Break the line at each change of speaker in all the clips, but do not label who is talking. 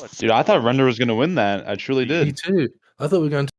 Let's
Dude, I thought
go.
Render was gonna win that. I truly
Me
Me
did.
too. I thought we were going to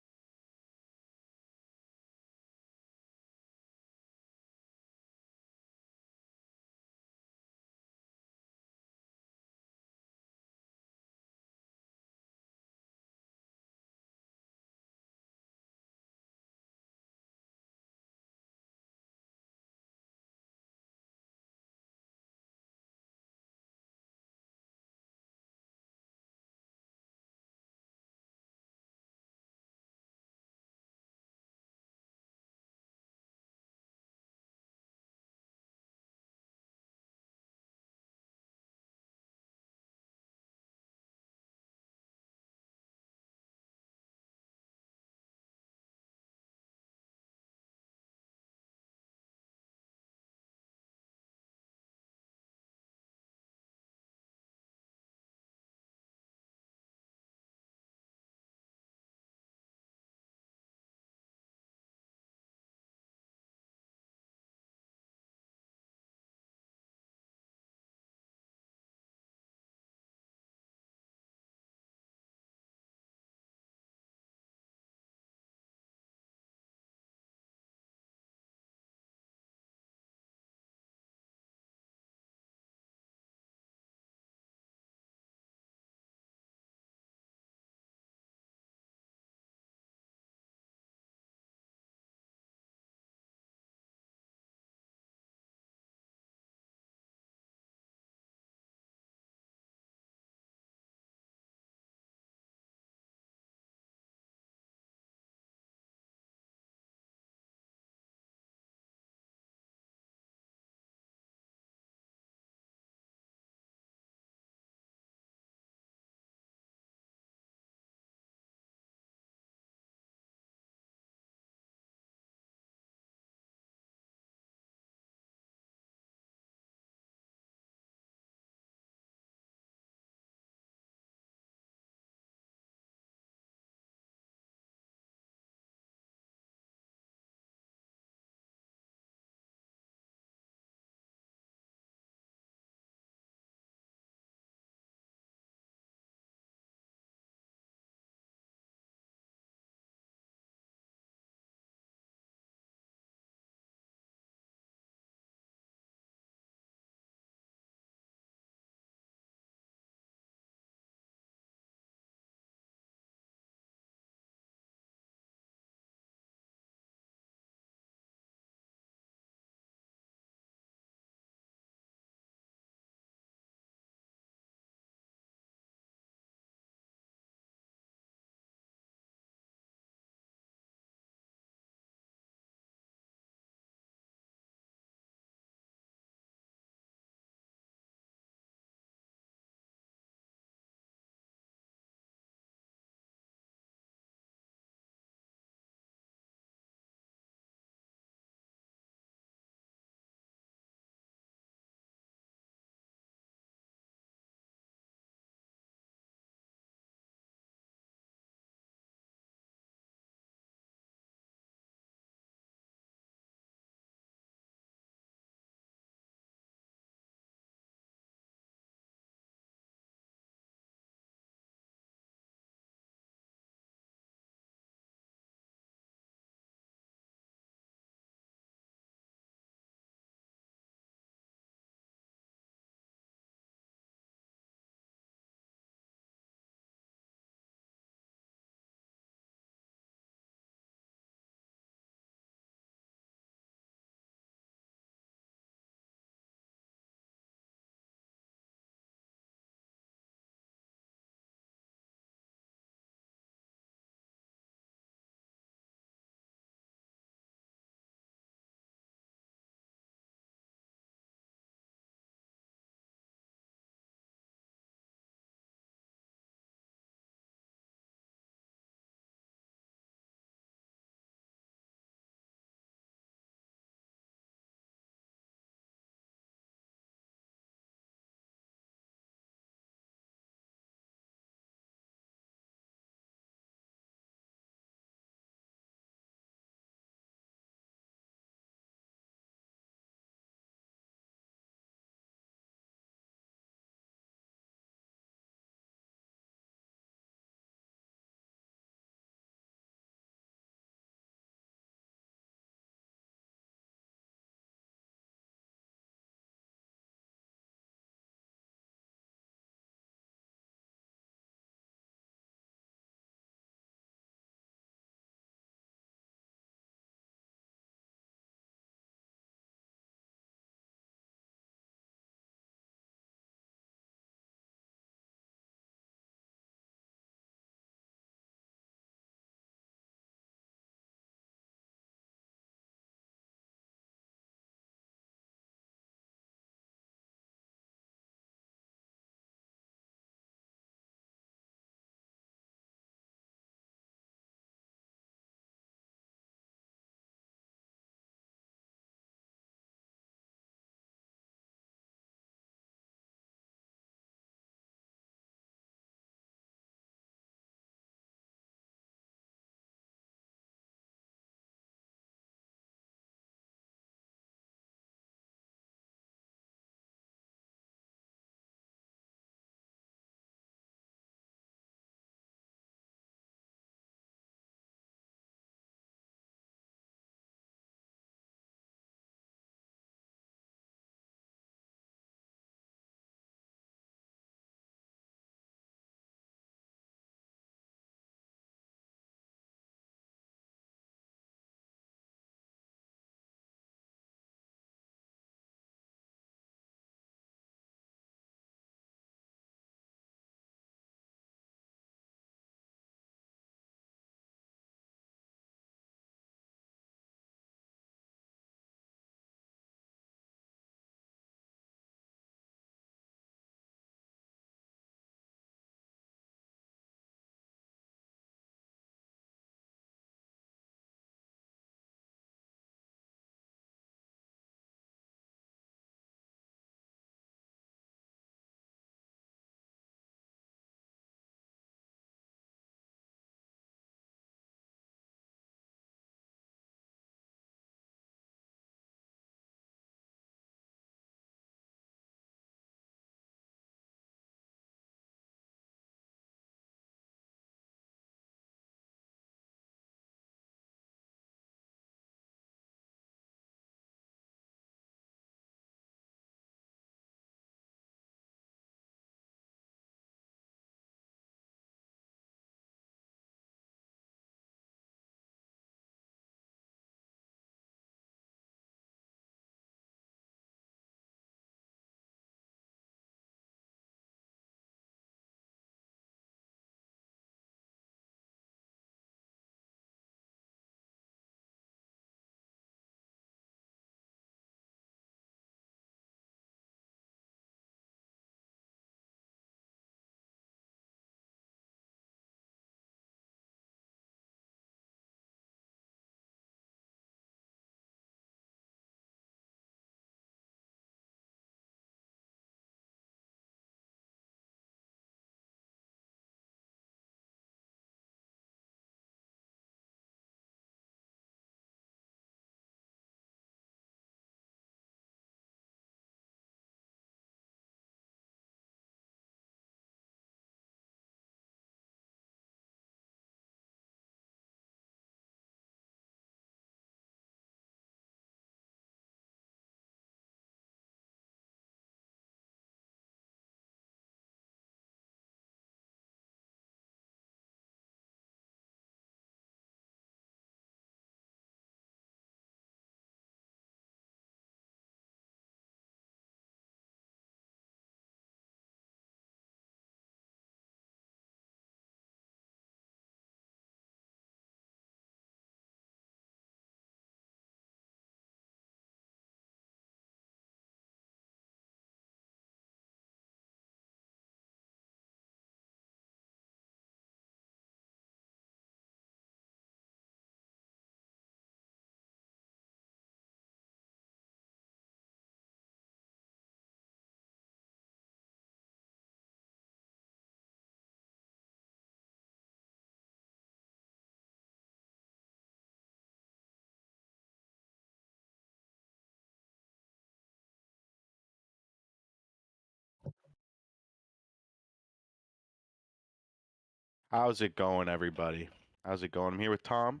How's it going, everybody? How's it going? I'm here with Tom.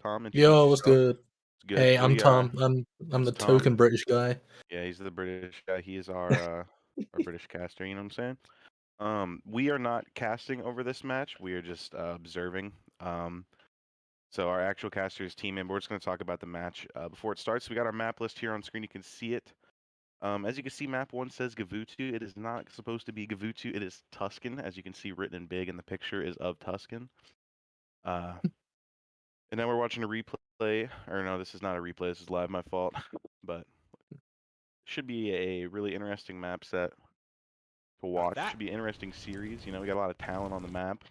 Tom, introduce
Yo, what's
yourself.
good?
It's good.
Hey, I'm Tom. I'm
It's
the
Tom.
token British guy.
Yeah, he's the British guy. He is our British caster. You know what I'm saying? We are not casting over this match. We are just observing. Um, so our actual caster is team member. We're just going to talk about the match before it starts. We got our map list here on screen. You can see it. As you can see, map 1 says Gavutu. It is not supposed to be Gavutu. It is Tuscan. As you can see, written in big, and the picture is of Tuscan. And now we're watching a replay. Or no, this is not a replay. This is live. My fault. But should be a really interesting map set to watch. Should be an interesting series. You know, we got a lot of talent on the map.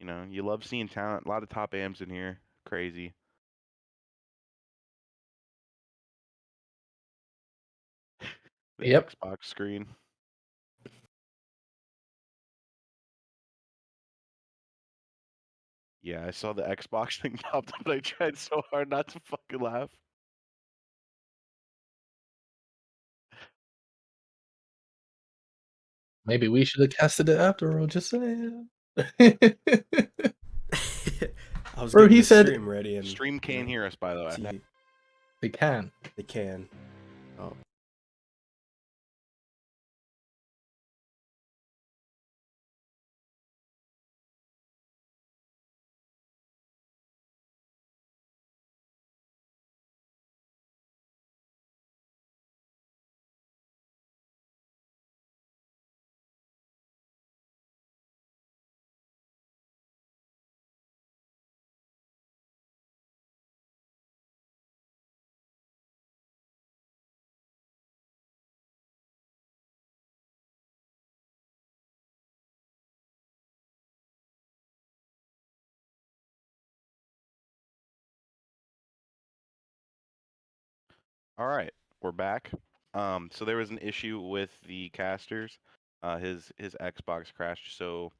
You know, you love seeing talent. A lot of top AMs in here. Crazy. The
Yep.
Xbox screen. Yeah, I saw the Xbox thing popped up, but I tried so hard not to fucking laugh.
Maybe we should have casted it after all, just saying.
I was
Bro,
getting
he
the
said
stream ready and
Stream can't hear us, by the way.
they can.
They can. Oh.
All right, we're back. So there was an issue with the casters. His Xbox crashed, so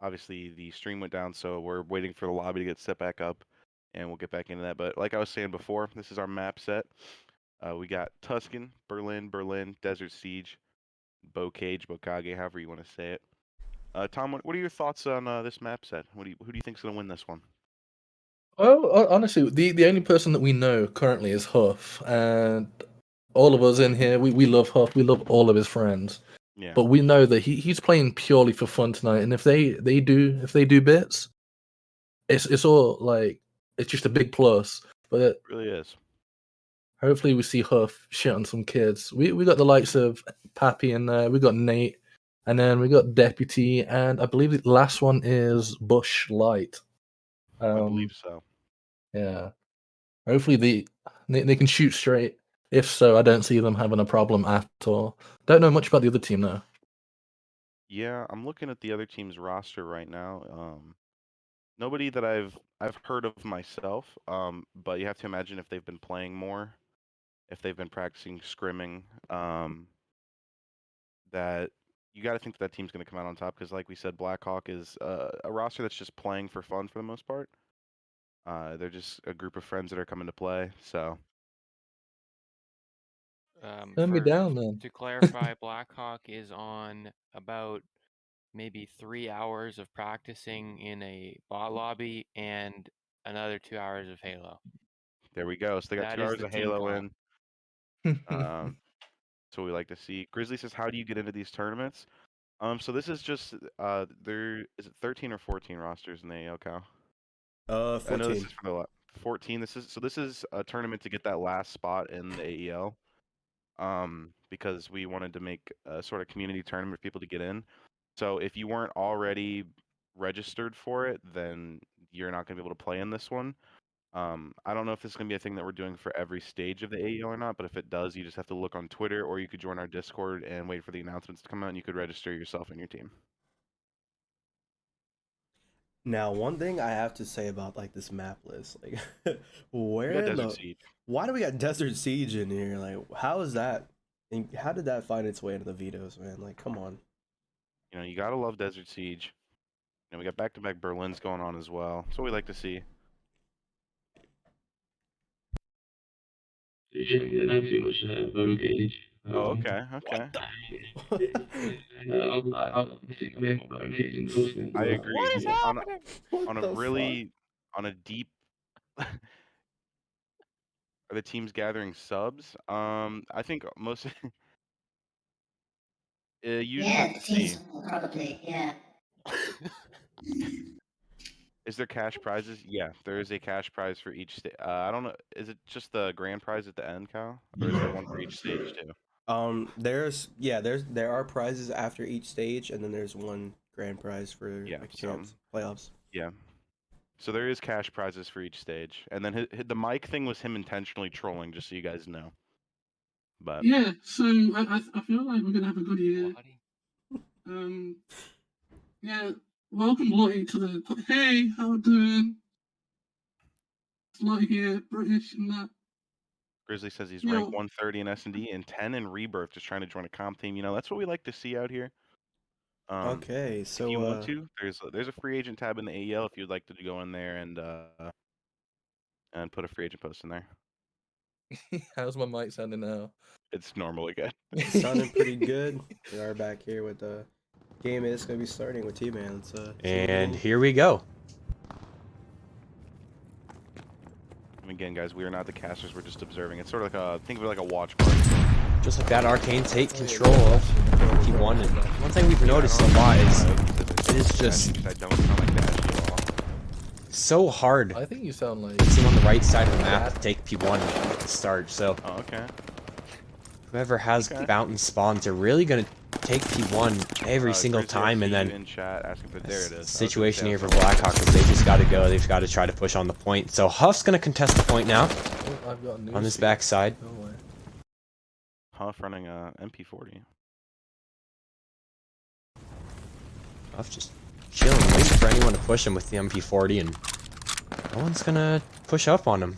obviously the stream went down. So we're waiting for the lobby to get set back up, and we'll get back into that. But like I was saying before, this is our map set. We got Tuscan, Berlin, Desert Siege, Bocage, Bokage, however you want to say it. Tom, what are your thoughts on this map set? Who do you think's gonna win this one?
Well, honestly, the only person that we know currently is Huff, and all of us in here, we love Huff. We love all of his friends.
Yeah.
But we know that he's playing purely for fun tonight, and if they do bits, it's all like it's just a big plus. But
It really is.
hopefully we see Huff shit on some kids. We got the likes of Pappy in there. We got Nate, and then we got Deputy, and I believe the last one is Bush Light.
I believe so.
Yeah. Hopefully they can shoot straight. If so, I don't see them having a problem at all. Don't know much about the other team though.
Yeah, I'm looking at the other team's roster right now. Nobody that I've heard of myself. But you have to imagine if they've been playing more, if they've been practicing scrimming, that you got to think that team's going to come out on top because, like we said, Blackhawk is a roster that's just playing for fun for the most part. They're just a group of friends that are coming to play. So
Turn me down, man.
To clarify, Blackhawk is on about maybe 3 hours of practicing in a bot lobby and another 2 hours of Halo.
there we go. So they got
That
2
is
hours
the
of
team
Halo
comp.
in. That's what we like to see. Grizzly says, "How do you get into these tournaments?" So this is just there is it 13 or 14 rosters in the AEL Cal?
14.
I know this is for the 14. This is a tournament to get that last spot in the AEL. Because we wanted to make a sort of community tournament for people to get in. So if you weren't already registered for it, then you're not going to be able to play in this one. I don't know if this is going to be a thing that we're doing for every stage of the AEL or not, but if it does, you just have to look on Twitter or you could join our Discord and wait for the announcements to come out and you could register yourself and your team.
Now, one thing I have to say about like this map list, like
We got Desert Siege.
why do we got Desert Siege in here? Like, how is that? And how did that find its way into the vetoes, man? Like, come on.
You know, you gotta love Desert Siege. And we got back-to-back Berlins going on as well. That's what we like to see.
Did you get an empty much Bocage?
Oh, okay, okay. I agree.
What is happening?
On a really on a deep. Are the teams gathering subs? I think most. Usually
Yeah,
let's
the teams
see.
will probably, yeah.
Is there cash prizes? Yeah, there is a cash prize for each stage. I don't know. Is it just the grand prize at the end, Kyle, or is there one for each stage too?
There are prizes after each stage, and then there's one grand prize for
Yeah,
playoffs.
Yeah. So there is cash prizes for each stage, and then the mic thing was him intentionally trolling, just so you guys know. But
Yeah, so I feel like we're gonna have a good year.
Buddy.
Yeah, welcome Lottie to the. Hey, how we doing? It's Lottie here, British and that.
Grizzly says he's
Yo.
ranked 130 in S&D and 10 in Rebirth, just trying to join a comp team. You know, that's what we like to see out here.
Okay,
If
so
you want to, there's a free agent tab in the AEL if you'd like to go in there and put a free agent post in there.
How's my mic sounding now?
It's normally good.
it's sounding pretty good. We are back here with the game is gonna be starting with T-Man.
And here we go.
And again, guys, we are not the casters. We're just observing. It's sort of like think of it like a watch party.
Just like that, Arcane take control of P1. And one thing we've noticed a lot is it is just
I don't sound like that at all.
so hard.
I think you sound like.
Team on the right side of the map to take P1 at the start. So
Oh, okay.
whoever has fountain spawns are really gonna take P1 every single
Grizzly,
time,
I
and
see you
then
in chat asking for there it is.
situation here for Blackhawk is they just got to go. They've got to try to push on the point. So Huff's gonna contest the point now
Oh, I've got
on this backside.
No way.
Huff running a MP40.
Huff just chilling, waiting for anyone to push him with the MP40, and no one's gonna push up on him.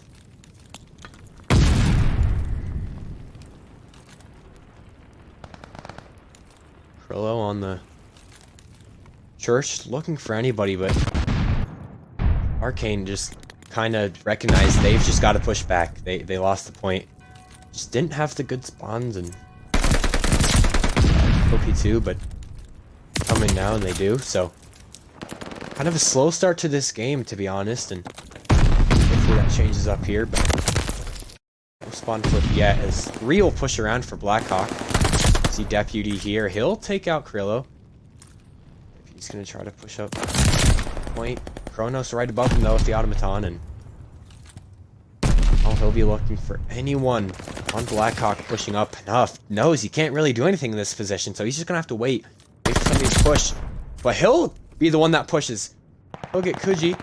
Krillo on the church, looking for anybody, but Arcane just kind of recognized they've just got to push back. They lost the point. Just didn't have the good spawns and OP2, but coming now and they do. So kind of a slow start to this game, to be honest, and hopefully that changes up here. But no spawn flip yet as Ree will push around for Blackhawk. See Deputy here. He'll take out Krillo. He's gonna try to push up point. Kronos right above him though with the automaton, and he'll be looking for anyone on Blackhawk pushing up. Enough knows he can't really do anything in this position, so he's just gonna have to wait for somebody to push. But he'll be the one that pushes. He'll get Kuji.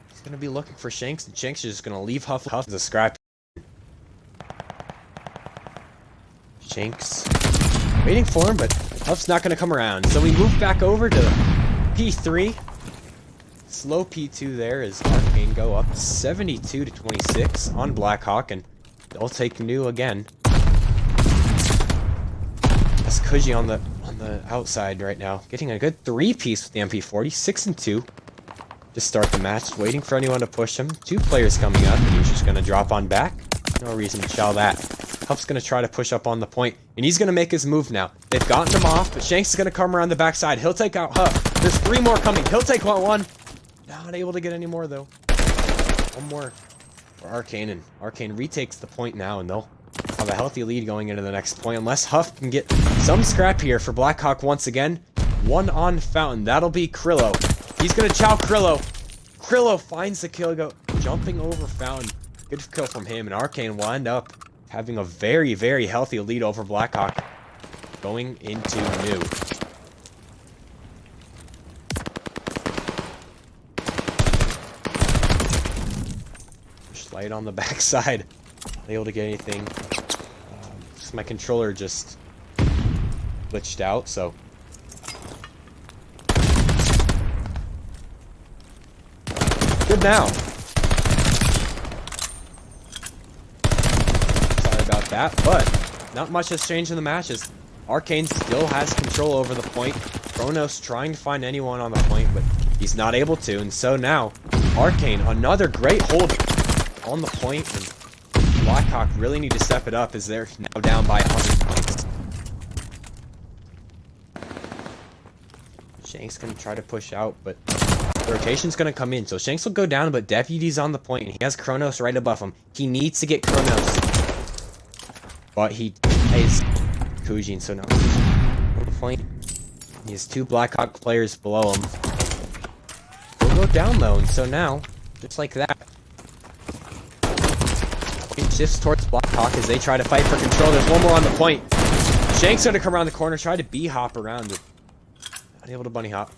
He's gonna be looking for Shanks, and Shanks is just gonna leave Huff as a scrap. Shanks waiting for him, but Huff's not gonna come around. So we move back over to P3. Slow P2 there as Arcane go up 72 to 26 on Blackhawk, and they'll take new again. That's Kuji on the outside right now, getting a good 3-piece with the MP40, 6 and 2 to start the match. Waiting for anyone to push him. 2 players coming up, and he's just gonna drop on back. No reason to shell that. Huff's gonna try to push up on the point, and he's gonna make his move now. They've gotten him off, but Shanks is gonna come around the backside. He'll take out Huff. There's 3 more coming. He'll take one. Not able to get any more though. One more for Arcane, and Arcane retakes the point now, and they'll have a healthy lead going into the next point unless Huff can get some scrap here for Blackhawk once again. 1 on Fountain. That'll be Krillo. He's gonna chow Krillo. Krillo finds the kill, jumping over Fountain. Good kill from him, and Arcane will end up having a very, very healthy lead over Blackhawk going into new. Push light on the backside. Not able to get anything. My controller just glitched out, so. Good now. About that, but not much has changed in the matches. Arcane still has control over the point. Kronos trying to find anyone on the point, but he's not able to, and so now Arcane, another great hold on the point, and Blackhawk really need to step it up as they're now down by 100 points. Shanks gonna try to push out, but the rotation's gonna come in. So Shanks will go down, but Deputy's on the point, and he has Kronos right above him. He needs to get Kronos. But he has Kujin, so now on the point. He has 2 Blackhawk players below him. He'll go down though, and so now, just like that, it shifts towards Blackhawk as they try to fight for control. There's one more on the point. Shanks gonna come around the corner, try to B-hop around it. Unable to bunny hop.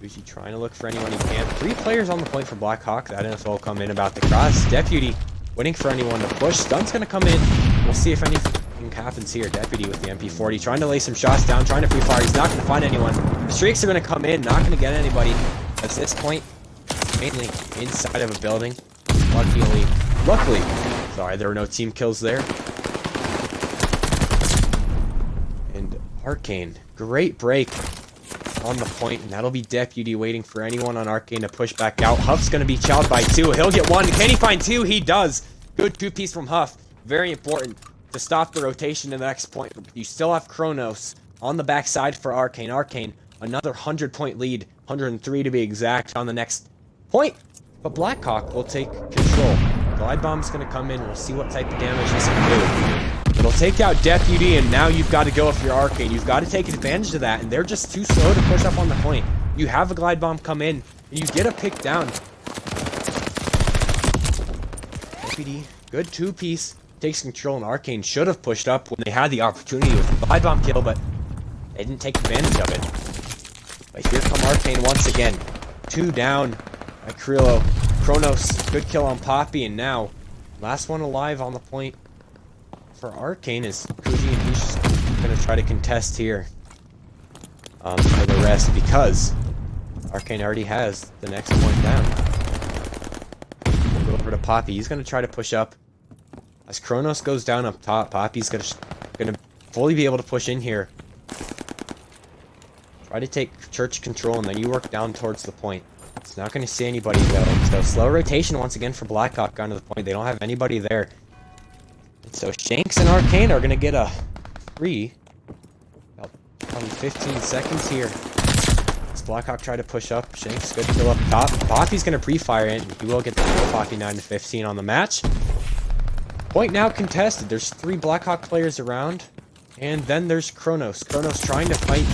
Usually trying to look for anyone he can. 3 players on the point for Blackhawk. That info will come in about the cross. Deputy waiting for anyone to push. Stun's gonna come in. We'll see if anything happens here. Deputy with the MP40 trying to lay some shots down, trying to free fire. He's not gonna find anyone. The streaks are gonna come in, not gonna get anybody. At this point, mainly inside of a building. Luckily, sorry, there were no team kills there. And Arcane, great break on the point, and that'll be Deputy waiting for anyone on Arcane to push back out. Huff's gonna be chowed by 2. He'll get 1. Can he find 2? He does. Good 2-piece from Huff. Very important to stop the rotation to the next point. You still have Kronos on the backside for Arcane. Arcane, another 100-point lead, 103 to be exact, on the next point. But Blackhawk will take control. Glide Bomb's gonna come in. We'll see what type of damage this can do. It'll take out Deputy, and now you've got to go if you're Arcane. You've got to take advantage of that, and they're just too slow to push up on the point. You have a Glide Bomb come in, and you get a pick down. Deputy, good 2-piece, takes control, and Arcane should have pushed up when they had the opportunity with the Glide Bomb kill, but they didn't take advantage of it. But here come Arcane once again. 2 down by Krillo. Kronos, good kill on Poppy, and now last one alive on the point for Arcane is Kuji, and he's just going to try to contest here for the rest because Arcane already has the next point down. We'll go over to Poppy. He's going to try to push up. As Kronos goes down up top, Poppy's going to fully be able to push in here. Try to take church control, and then you work down towards the point. It's not going to see anybody though. So slow rotation once again for Blackhawk onto the point. They don't have anybody there. And so Shanks and Arcane are going to get a free. About probably 15 seconds here. As Blackhawk try to push up. Shanks good kill up top. Poppy's going to pre-fire it, and he will get the kill. Poppy 9-15 on the match. Point now contested. There's 3 Blackhawk players around. And then there's Kronos. Kronos trying to fight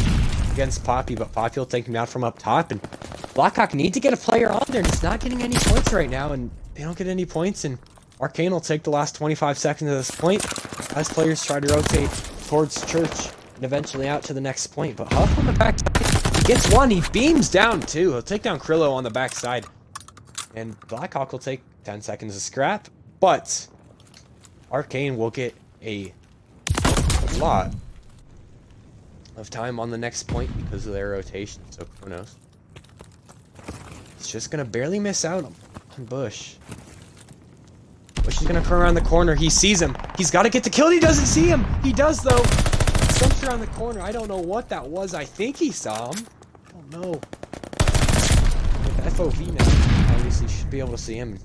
against Poppy, but Poppy will take him out from up top, and Blackhawk need to get a player on there, and he's not getting any points right now, and they don't get any points, and Arcane will take the last 25 seconds of this point as players try to rotate towards Church and eventually out to the next point. But Huff on the back side, he gets 1, he beams down 2. He'll take down Krillo on the backside, and Blackhawk will take 10 seconds of scrap, but Arcane will get a lot of time on the next point because of their rotation. So Kronos, it's just gonna barely miss out on Bush. Bush is gonna come around the corner. He sees him. He's got to get the kill. He doesn't see him. He does though. Stumps around the corner. I don't know what that was. I think he saw him. I don't know. With FOV now, obviously should be able to see him.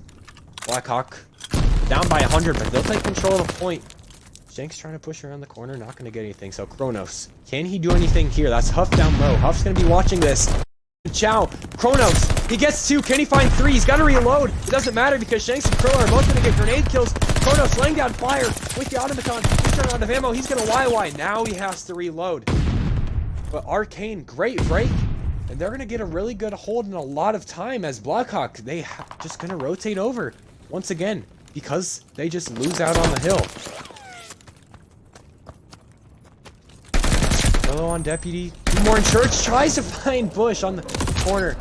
Blackhawk down by 100, but they'll take control of the point. Shanks trying to push around the corner, not going to get anything. So Kronos, can he do anything here? That's Huff down low. Huff's going to be watching this. Chow, Kronos, he gets 2. Can he find 3? He's got to reload. It doesn't matter because Shanks and Krillo are both going to get grenade kills. Kronos laying down fire with the automaton. He's running out of ammo. He's going to YY. Now he has to reload. But Arcane, great break. And they're going to get a really good hold in a lot of time as Blackhawk, they just going to rotate over once again because they just lose out on the hill. Krillo on Deputy. 2 more in Church. Tries to find Bush on the corner.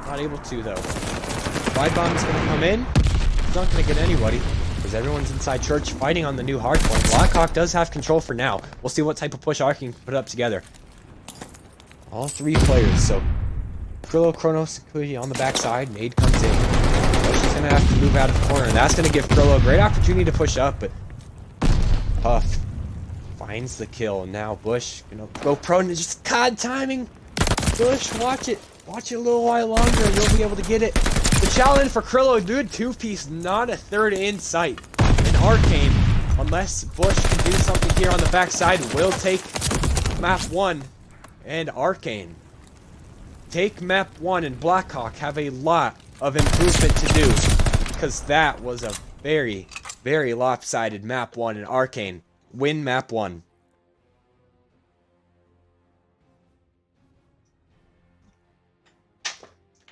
Not able to though. Glide Bomb is going to come in. He's not going to get anybody because everyone's inside Church fighting on the new hard point. Blackhawk does have control for now. We'll see what type of push Arcane can put up together. All 3 players. So Krillo, Kronos, and Kuji on the backside. Nade comes in. Bush is going to have to move out of the corner, and that's going to give Krillo a great opportunity to push up, but Huff finds the kill, and now Bush gonna go prone and just COD timing. Bush, watch it a little while longer and you'll be able to get it. The challenge for Krillo, dude, two-piece, not a third in sight. And Arcane, unless Bush can do something here on the backside, will take map 1. And Arcane take map 1, and Blackhawk have a lot of improvement to do, because that was a very, very lopsided map 1, and Arcane win map 1.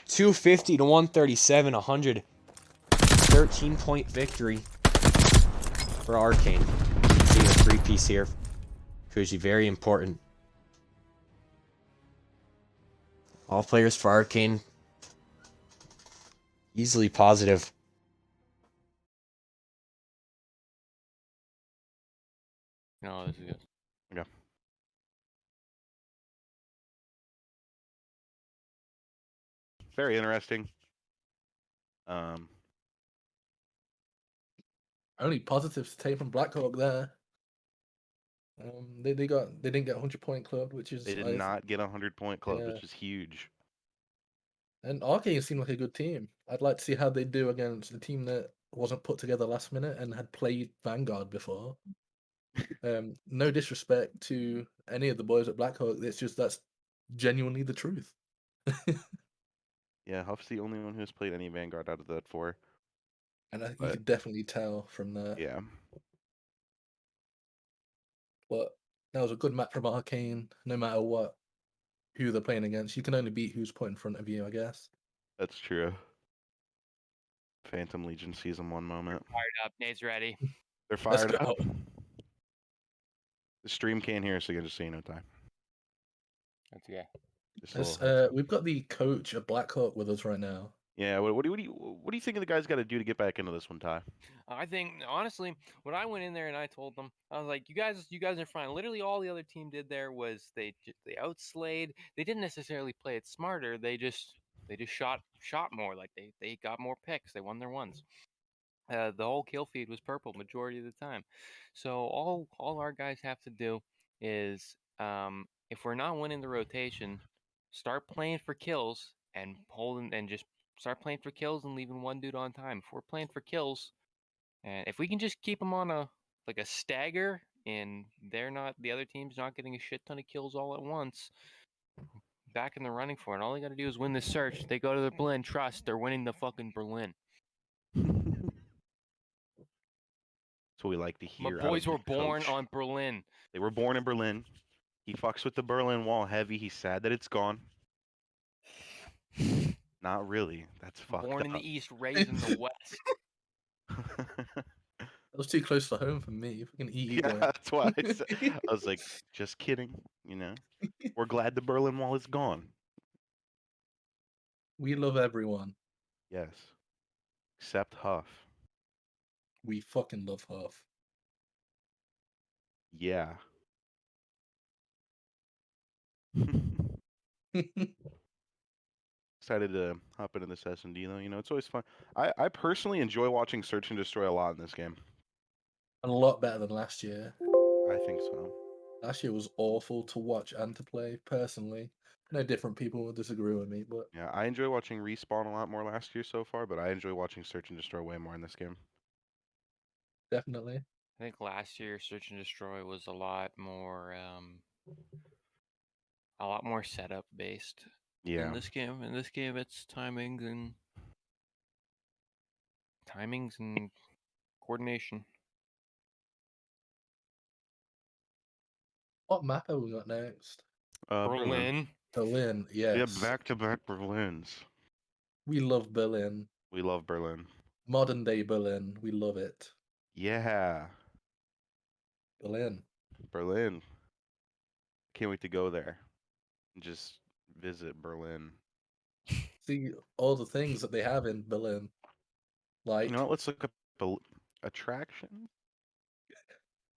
$250 to 137, 113-point victory for Arcane. See a 3-piece here. Kuji, very important. All players for Arcane easily positive.
No, this is good.
Okay. Very interesting.
Only positives to take from Blackhawk there. They didn't get 100-point club, which is
They did not get a 100-point club,
Yeah.
which is huge.
And Arcane seemed like a good team. I'd like to see how they do against a team that wasn't put together last minute and had played Vanguard before. No disrespect to any of the boys at Blackhawk. It's just that's genuinely the truth.
Yeah, Huff's the only one who's played any Vanguard out of that 4.
And you
But-
could definitely tell from that.
Yeah.
But that was a good map from Arcane, no matter who they're playing against. You can only beat who's put in front of you, I guess.
That's true. Phantom Legion sees them one moment.
Fired up. Nate's ready.
They're
Let's
fired
go.
up. The stream can't hear us, so you can just say no time.
That's yeah.
Just a little-
We've got the coach of Blackhawk with us right now.
Yeah, what do you think the guys got to do to get back into this one, Ty?
I think honestly, when I went in there and I told them, I was like, "You guys are fine." Literally, all the other team did there was they outslayed. They didn't necessarily play it smarter. They just shot more. Like they got more picks. They won their ones. The whole kill feed was purple majority of the time. So all our guys have to do is, if we're not winning the rotation, start playing for kills and holding and just start playing for kills and leaving one dude on time. If we're playing for kills, and if we can just keep them on a stagger, and the other team's not getting a shit ton of kills all at once, back in the running for it. All they got to do is win the search. They go to the Berlin. Trust, they're winning the fucking Berlin.
That's what we like to
My
hear.
boys were born on Berlin.
They were born in Berlin. He fucks with the Berlin Wall heavy. He's sad that it's gone. Not really. That's fucked
Born in
up.
the East, raised in the West.
That was too close for home for me. Fucking EE
Yeah,
boy.
that's why I was like, just kidding. You know, we're glad the Berlin Wall is gone.
We love everyone.
Yes, except Huff.
We fucking love Huff.
Yeah. Excited to hop into this S&D though. You know, it's always fun. I personally enjoy watching Search and Destroy a lot in this game.
And a lot better than last year.
I think so.
Last year was awful to watch and to play, personally. I know different people will disagree with me, but
Yeah, I enjoy watching Respawn a lot more last year so far, but I enjoy watching Search and Destroy way more in this game.
definitely.
I think last year Search and Destroy was a lot more setup based.
Yeah.
In this game, it's timings and coordination.
What map have we got next?
Berlin.
Berlin, yes.
Yeah, back-to-back Berlins.
We love Berlin.
We love Berlin.
Modern day Berlin. We love it.
Yeah.
Berlin.
Berlin. Can't wait to go there. And just visit Berlin.
See all the things that they have in Berlin. Like,
You know what? Let's look up attractions.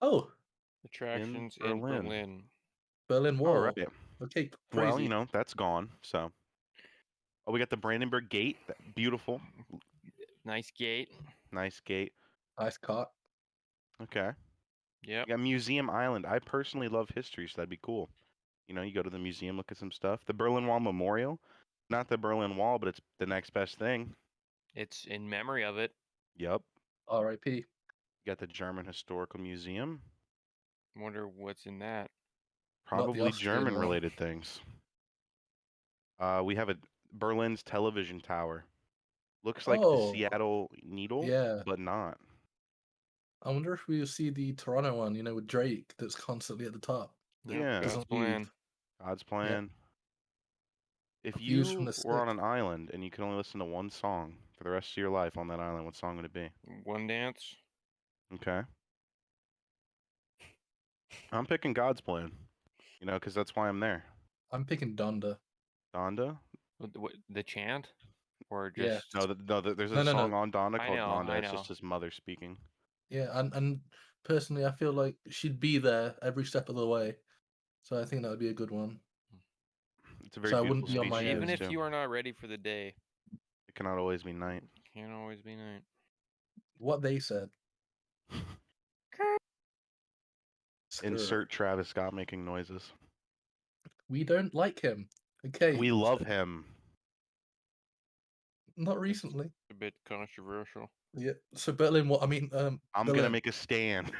oh,
Attractions in
Berlin.
Berlin.
Berlin Wall.
All right.
Okay, crazy.
Well, you know, that's gone. So, oh, we got the Brandenburg Gate. Beautiful.
Nice gate.
Nice gate.
Nice cart.
Okay.
Yep.
We got Museum Island. I personally love history, so that'd be cool. You know, you go to the museum, look at some stuff. The Berlin Wall Memorial. Not the Berlin Wall, but it's the next best thing.
It's in memory of it.
Yep.
R.I.P.
You got the German Historical Museum.
Wonder what's in that.
Probably
Austrian one.
German-related things. We have a Berlin's television tower. Looks like the
Oh,
Seattle Needle,
yeah.
but not.
I wonder if we'll see the Toronto one, you know, with Drake that's constantly at the top.
Yeah.
God's
Doesn't
plan.
leave.
God's plan. If
Views from
you
the
were on
stick.
an island and you could only listen to one song for the rest of your life on that island, what song would it be?
One Dance.
Okay. I'm picking God's Plan. You know, because that's why I'm there.
I'm picking Donda.
Donda?
The chant, or
Yeah.
just
No, there's a
No, no,
song
no.
on Donda
I
called
know,
Donda.
I
It's
know.
just his mother speaking.
Yeah, and personally, I feel like she'd be there every step of the way. So I think that would be a good one.
It's a very
So I
beautiful
wouldn't be on
speech.
my
she
own.
even
gives,
if
too.
you are not ready for the day,
It cannot always be night.
can't always be night.
What they said.
Insert Travis Scott making noises.
We don't like him. Okay.
We love him.
Not recently.
A bit controversial.
Yeah. So Berlin, what I mean,
I'm
Berlin.
gonna make a stand.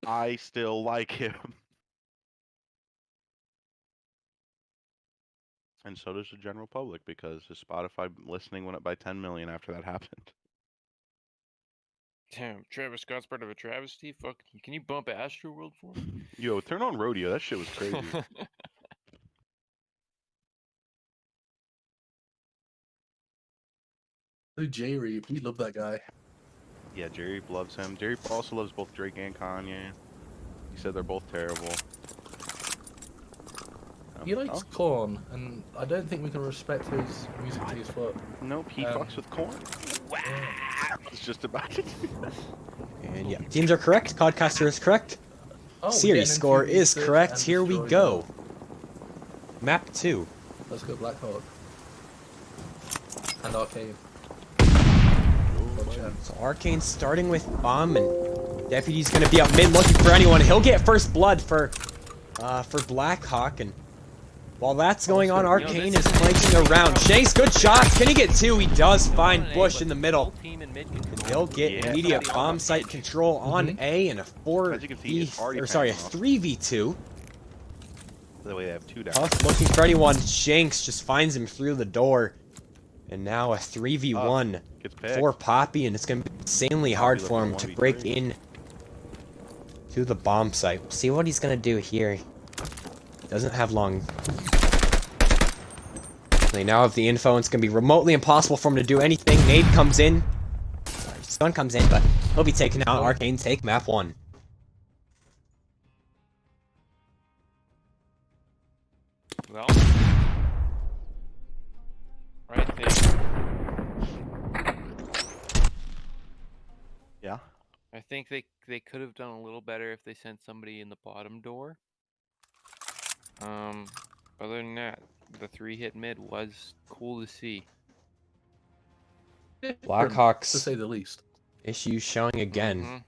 I still like him. And so does the general public, because his Spotify listening went up by 10 million after that happened.
Damn, Travis Scott's part of a travesty. Fuck, can you bump Astroworld for me?
Yo, turn on Rodeo. That shit was crazy.
Oh, Jerry, we love that guy.
Yeah, Jerry loves him. Jerry also loves both Drake and Kanye. He said they're both terrible.
He likes corn, and I don't think we can respect his music taste. But
Nope, he fucks with corn. Wow. It's just about to do that.
And yeah, teams are correct. Codcaster is correct.
we're
Series
getting
score
into
is
research
correct.
and
Here we
destroy
go.
them.
Map 2.
Let's go Blackhawk. And Arcane.
So Arcane starting with Bomb, and Deputy's gonna be up mid looking for anyone. He'll get first blood for Blackhawk, and while that's going on, Arcane is flanking around. Shanks, good shots. Can he get two? He does find Bush in the middle. They'll get immediate bomb site control on A and a 3v2.
The way they have two down.
Huff looking for anyone. Shanks just finds him through the door. And now a 3v1 for Poppy, and it's going to be insanely hard for him to break in to the bomb site. We'll see what he's going to do here. He doesn't have long. They now have the info, and it's going to be remotely impossible for him to do anything. Nade comes in. Sorry, Stun comes in, but he'll be taken out. Arcane take map 1.
Well, right there.
Yeah.
I think they could have done a little better if they sent somebody in the bottom door. Other than that, the 3-hit mid was cool to see.
Blackhawks,
to say the least.
Issues showing again
Mhm.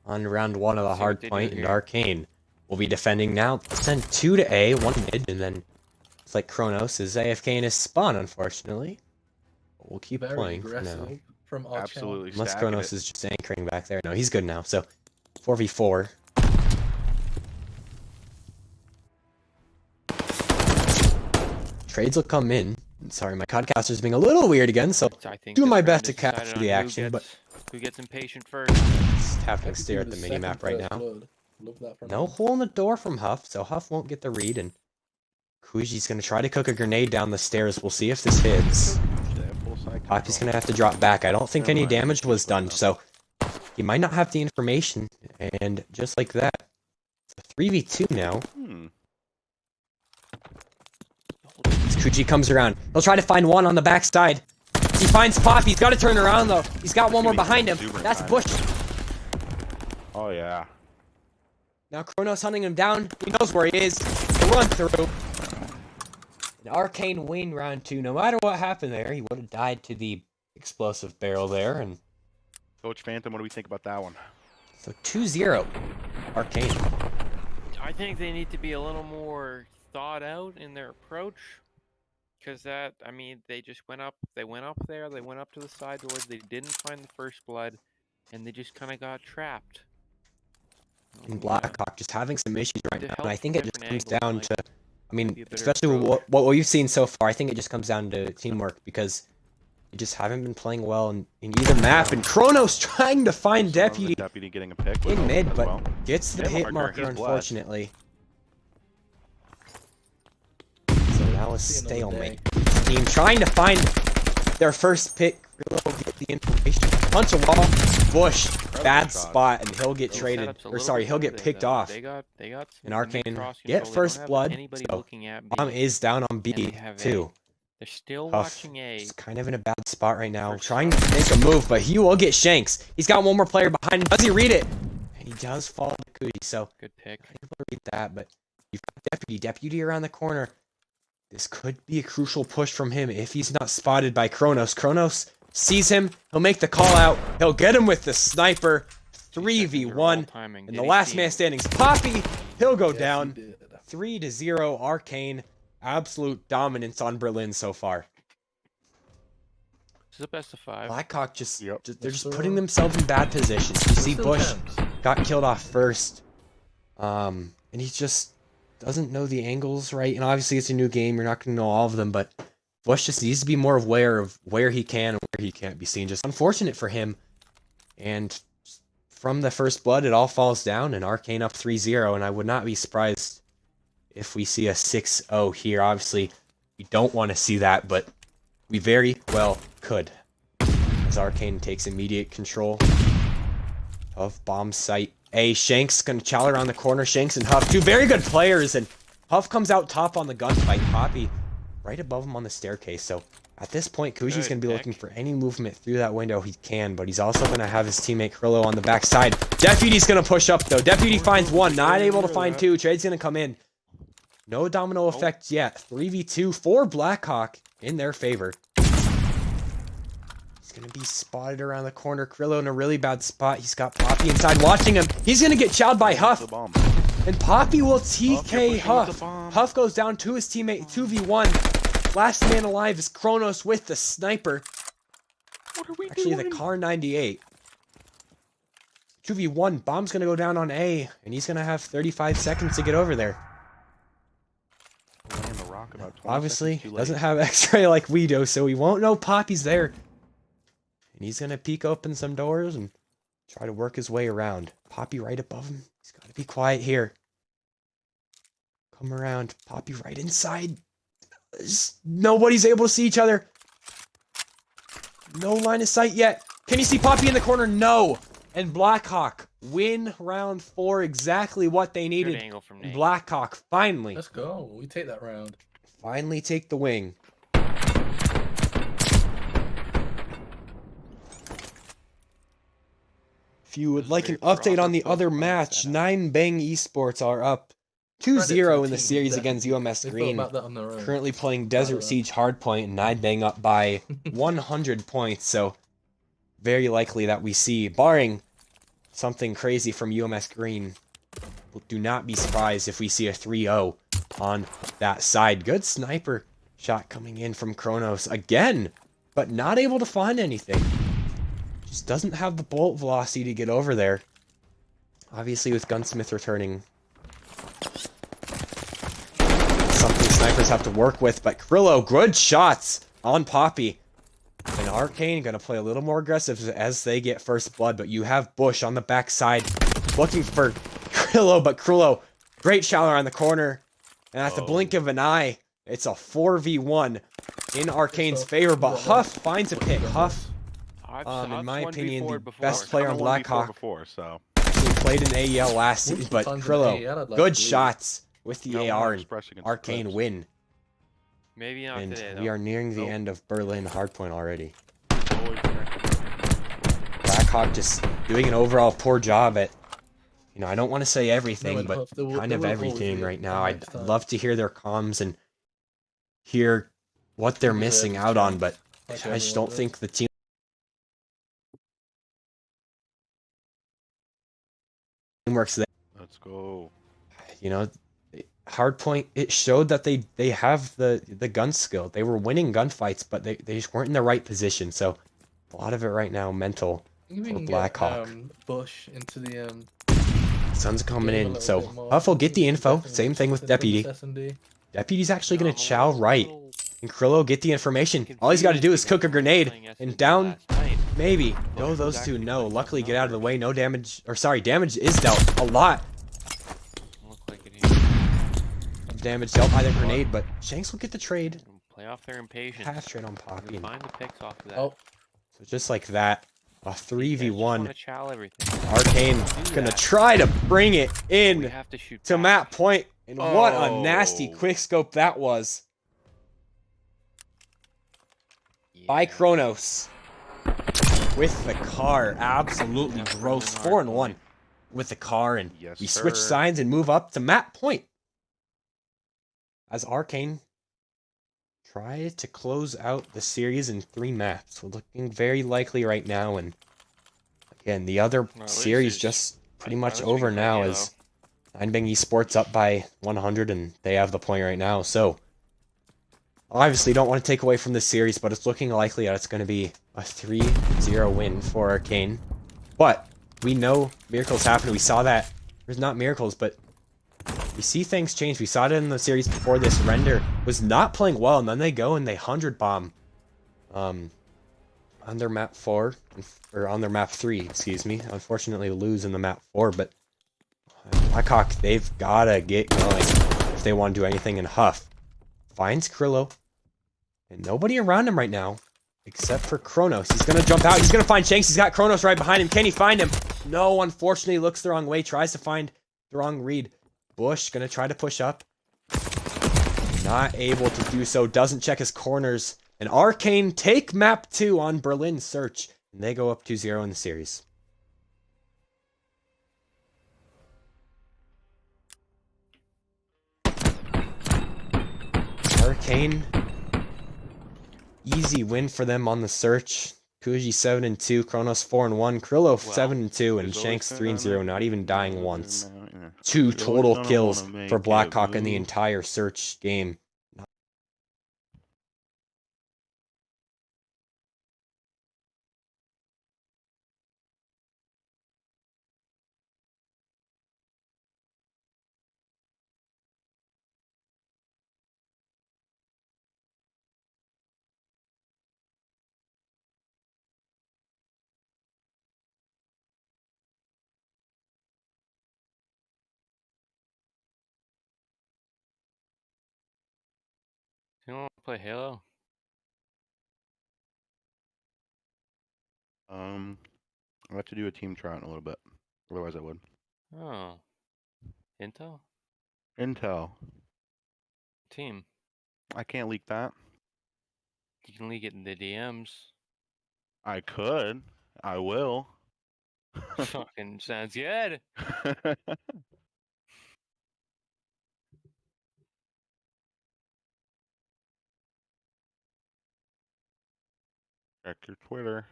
on round 1 of the
See
hard
what they do
point, and
here.
Arcane will be defending now. Send 2 to A, 1 mid, and then it's like Kronos is AFK in his spawn, unfortunately. But we'll keep
Very
playing for now.
aggressive from our
Absolutely.
Unless
stacking
Kronos
it.
is just anchoring back there. No, he's good now. So 4v4. Trades will come in. Sorry, my codcaster's being a little weird again, so
I think
doing
this
my
round
best to
is decided
capture
on
the
who
action, but
who gets impatient first.
just tapping
Happy
stare
to
at the
the
minimap
second
right
first
now.
blood. Love that from
No
him.
hole in the door from Huff, so Huff won't get the read, and Kuji's gonna try to cook a grenade down the stairs. We'll see if this hits.
They have full side
Poppy's
control.
gonna have to drop back. I don't think
Never
any
mind.
damage was done, so he might not have the information, and just like that, it's a 3v2 now. As Kuji comes around, he'll try to find one on the backside. He finds Poppy. He's got to turn around though. He's got one more behind him. That's Bush.
Oh yeah.
Now Kronos hunting him down. He knows where he is. He'll run through. An Arcane win round 2. No matter what happened there, he would have died to the explosive barrel there. And
Coach Phantom, what do we think about that one?
so 2-0. Arcane.
I think they need to be a little more thought out in their approach. Because I mean, they just went up. They went up there. They went up to the side doors. They didn't find the first blood, and they just kind of got trapped.
And Blackhawk just having some issues right
To
now.
help
And I think it just
different
comes
angles,
down
like,
to, I mean,
maybe a better
especially
approach.
what we've seen so far, I think it just comes down to teamwork because you just haven't been playing well in either map. And Kronos trying to find
So another
Deputy
Deputy getting a pick
in mid,
as
but
well.
gets the
Hit
hit
marker,
marker,
he's blessed.
unfortunately. So now a
See another
stalemate.
day.
Team trying to find their first pick. Grillo get the information. Punch a wall. Bush. Bad
shot.
spot, and he'll get
Those
traded.
setups a
Or
little
sorry,
bit
he'll
better
get
there,
picked
though.
off.
They got
And
some
Arcane
good cross
get
control. They don't
first
have
blood.
Anybody
So
looking at
Bomb
B,
is down on
and
B
they have
too.
A. They're still
Huff
watching A.
is kind of in a bad spot right now,
For
trying
some.
to make a move, but he will get Shanks. He's got one more player behind him. Does he read it? And he does fall to Cootie, so
Good pick.
not able to read that, but you've got Deputy around the corner. This could be a crucial push from him if he's not spotted by Kronos. Kronos sees him. He'll make the call out. He'll get him with the sniper. 3v1. And the last man standing is Poppy. He'll go
Yes, he
down.
did.
3-0 Arcane. Absolute dominance on Berlin so far.
This is a best of 5.
Blackhawk just
Yep.
they're just
Still-
putting themselves in bad positions. You see
Still
Bush
chance.
got killed off first. And he just doesn't know the angles right. And obviously it's a new game, you're not gonna know all of them, but Bush just needs to be more aware of where he can and where he can't be seen. Just unfortunate for him. And from the first blood it all falls down and Arcane up 3-0, and I would not be surprised if we see a 6-0 here. Obviously we don't want to see that, but we very well could, as Arcane takes immediate control of bomb site A. Shanks gonna chow around the corner. Shanks and Huff, two very good players, and Huff comes out top on the gunfight. Poppy right above him on the staircase. So at this point, Kuji's
Good
gonna be
pick.
looking for any movement through that window he can, but he's also gonna have his teammate Krillo on the backside. Deputy's gonna push up though. Deputy finds one, not able to find two. Trade's gonna come in. No domino effect yet. 3v2 for Blackhawk in their favor. He's gonna be spotted around the corner. Krillo in a really bad spot. He's got Poppy inside watching him. He's gonna get chowed by Huff.
The bomb.
And Poppy will
pushing
TK
with
Huff.
the bomb.
Huff goes down to his teammate 2v1. Last man alive is Kronos with the sniper.
What are we
Actually, the
doing?
Car 98. 2v1. Bomb's gonna go down on A, and he's gonna have 35 seconds to get over there.
Laying the rock about 20
Obviously,
seconds too late.
doesn't have X-ray like we do, so he won't know Poppy's there. And he's gonna peek open some doors and try to work his way around. Poppy right above him. He's gotta be quiet here. Come around. Poppy right inside. Nobody's able to see each other. No line of sight yet. Can you see Poppy in the corner? No. And Blackhawk win round 4, exactly what they
Good
needed.
angle from Nate.
Blackhawk finally
Let's go. We take that round.
take the wing. If you would
This is
like
a
an update on the
proper
other
post-game
match,
setup.
9 Bang Esports are up
Credit to
2-0
the
in the
team,
series against
definitely.
UMS
They thought
Green.
about that on their own.
Currently playing
Proud of
Desert
them.
Siege Hardpoint, and 9 Bang up by 100 points. So very likely that we see, barring something crazy from UMS Green, do not be surprised if we see a 3-0 on that side. Good sniper shot coming in from Kronos again, but not able to find anything. Just doesn't have the bolt velocity to get over there. Obviously with Gunsmith returning, something snipers have to work with, but Krillo, good shots on Poppy. And Arcane gonna play a little more aggressive as they get first blood, but you have Bush on the backside looking for Krillo, but Krillo, great shower on the corner. And at the blink of an eye, it's a 4v1 in Arcane's favor, but Huff finds a pick. Huff, in my opinion, the best player on
Kinda 1v4
Blackhawk.
before, so
He played in AEL last season, but
Multiple times in
Krillo,
AEL, I'd like
good
to believe.
shots with the
no
AR
more
and
expressing its
Arcane
clips.
win.
Maybe not
And
today,
we
though.
are nearing the
Nope.
end of Berlin Hardpoint already.
Always connected.
Blackhawk just doing an overall poor job at, I don't want to say everything,
and
but
Huff, there will-
kind
there
of
will always
everything
be
right
a
now. I'd
next time.
love to hear their comms and hear what they're
Deserves
missing
a
out on,
chance,
but
like
I just
everyone
don't
does.
think the team works there.
Let's go.
You know, Hardpoint, it showed that they have the gun skill. They were winning gunfights, but they just weren't in the right position. So a lot of it right now mental
Maybe we
for
can
Blackhawk.
get Bush into the
Sun's coming
game a
in,
little
so
bit more.
Huff will get the
Maybe
info.
definitely
Same
do
thing with
something from this
Deputy.
S&D.
Deputy's actually
No,
gonna
I'm a
chow right, and Krillo get the information. All he's got to do is cook a grenade, and down, maybe. Go those two, no. Luckily, get out of the way. No damage, or sorry, damage is dealt. A lot
Look like it here.
of damage dealt by the grenade, but Shanks will get the trade.
Play off their impatience.
Half trade on Poppy. And
Find the picks off of that.
Oh,
so just like that, a
These guys just wanna
3v1.
chow everything.
Arcane
Do
gonna
that.
try to bring it
We
in
have to shoot
to
back.
Map Point, and what a nasty
Oh.
quickscope that was by
Yeah.
Kronos with the car. Absolutely
Never
gross.
been
4-1 with the car, and
Yes,
we switch
sir.
sides and move up to Map Point as Arcane try to close out the series in 3 maps. We're looking very likely right now, and again, the other
Well, at least
series
it's-
just pretty
at
much
least we
over
can play
now
Halo.
as Ninebang Esports up by 100, and they have the point right now. So, obviously, don't want to take away from this series, but it's looking likely that it's going to be a 3-0 win for Arcane. But we know miracles happen. We saw that. There's not miracles, but we see things change. We saw it in the series before this. Render was not playing well, and then they go and they 100 bomb on their map 4, or on their map 3, excuse me. Unfortunately, lose in the map 4, but Blackhawk, they've gotta get going if they want to do anything. And Huff finds Krillo, and nobody around him right now except for Kronos. He's gonna jump out. He's gonna find Shanks. He's got Kronos right behind him. Can he find him? No, unfortunately, looks the wrong way. Tries to find the wrong read. Bush gonna try to push up. Not able to do so. Doesn't check his corners. And Arcane take map 2 on Berlin Search. And they go up 2-0 in the series. Arcane. Easy win for them on the search. Kuji 7-2, Kronos 4-1, Krillo 7-2, and Shanks 3-0, not even dying once. 2 total kills for Blackhawk in the entire search game.
You want to play Halo?
I'll have to do a team tryout in a little bit. Otherwise, I would.
Oh. Intel?
Intel.
Team.
I can't leak that.
You can leak it in the DMs.
I could. I will.
Fucking sounds good.
Check your Twitter.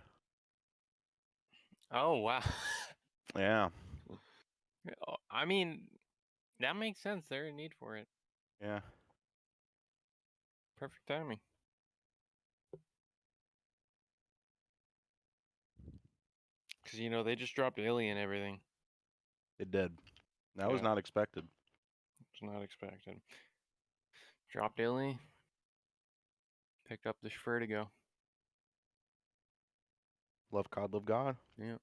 Oh, wow.
Yeah.
I mean, that makes sense. There's a need for it.
Yeah.
Perfect timing. Because, you know, they just dropped Illy and everything.
It did. That was
Yeah.
not expected.
It's not expected. Dropped Illy. Picked up the Vertigo.
Love COD, love God.
Yeah.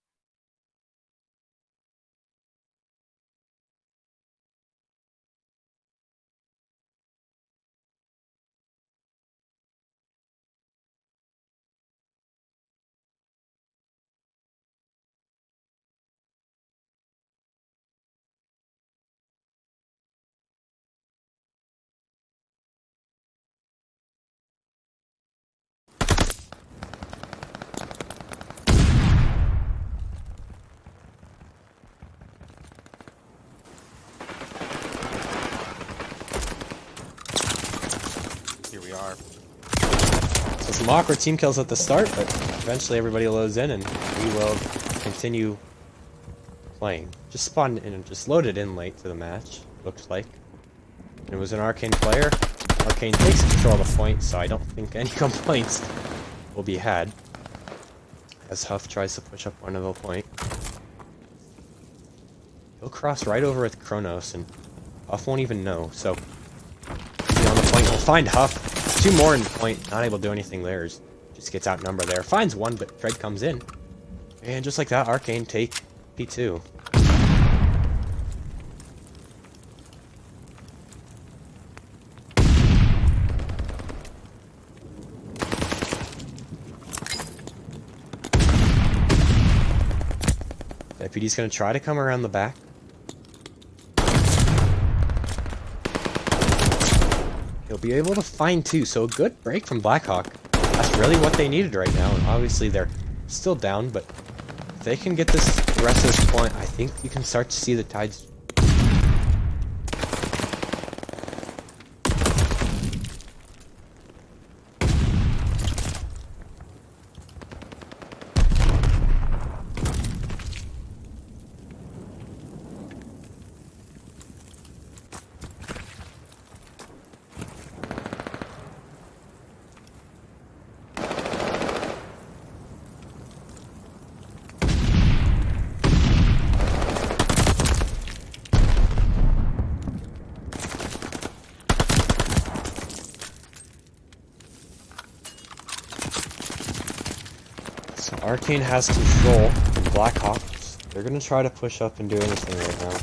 Here we are.
So some awkward team kills at the start, but eventually everybody loads in and we will continue playing. Just spawned in and just loaded in late to the match, looks like. It was an Arcane player. Arcane takes control of the point, so I don't think any complaints will be had. As Huff tries to push up one of the point. He'll cross right over with Kronos, and Huff won't even know, so... Easy on the point, he'll find Huff. 2 more in the point, not able to do anything there. Just gets outnumbered there. Finds 1, but Fred comes in. And just like that, Arcane take P2. Deputy's gonna try to come around the back. He'll be able to find 2, so a good break from Blackhawk. That's really what they needed right now, and obviously they're still down, but if they can get this the rest of this point, I think you can start to see the tides. So Arcane has control of Blackhawk. They're gonna try to push up and do anything right now.